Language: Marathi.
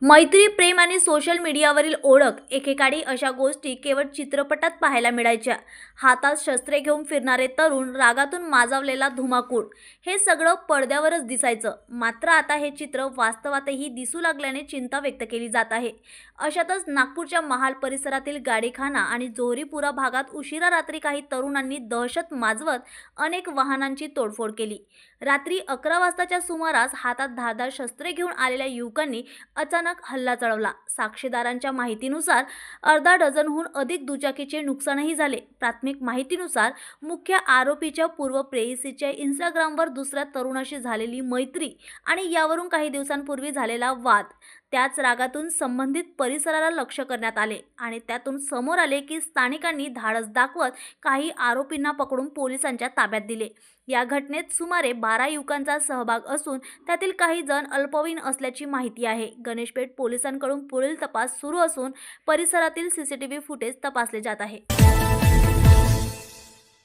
मैत्री, प्रेम आणि सोशल मीडियावरील ओळख एकेकाळी अशा गोष्टी केवळ चित्रपटात पाहायला मिळायच्या. हातात शस्त्रे घेऊन फिरणारे तरुण, रागातून माजवलेला धुमाकूळ, हे सगळं पडद्यावरच दिसायचं. मात्र आता हे चित्र वास्तवातही दिसू लागल्याने चिंता व्यक्त केली जात आहे. अशातच नागपूरच्या महाल परिसरातील गाडीखाना आणि जोहरीपुरा भागात उशिरा रात्री काही तरुणांनी दहशत माजवत अनेक वाहनांची तोडफोड केली. रात्री 11 वाजताच्या सुमारास हातात धारदार शस्त्रे घेऊन आलेल्या युवकांनी अचानक हल्ला चढवला. साक्षीदारांच्या माहितीनुसार अर्धा डझनहून अधिक दुचाकीचे नुकसानही झाले. प्राथमिक माहितीनुसार मुख्य आरोपीच्या पूर्व प्रेयसीच्या इंस्टाग्रामवर दुसऱ्या तरुणाशी झालेली मैत्री आणि यावरून काही दिवसांपूर्वी झालेला वाद, त्याच रागातून संबंधित परिसराला लक्ष्य करण्यात आले आणि त्यातून समोर आले की स्थानिकांनी धाडस दाखवत काही आरोपींना पकडून पोलिसांच्या ताब्यात दिले. या घटनेत सुमारे 12 युवकांचा सहभाग असून त्यातील काही जण अल्पवयीन असल्याची माहिती आहे. गणेशपेठ पोलिसांकडून पुढील तपास सुरू असून परिसरातील सीसीटीव्ही फुटेज तपासले जात आहे.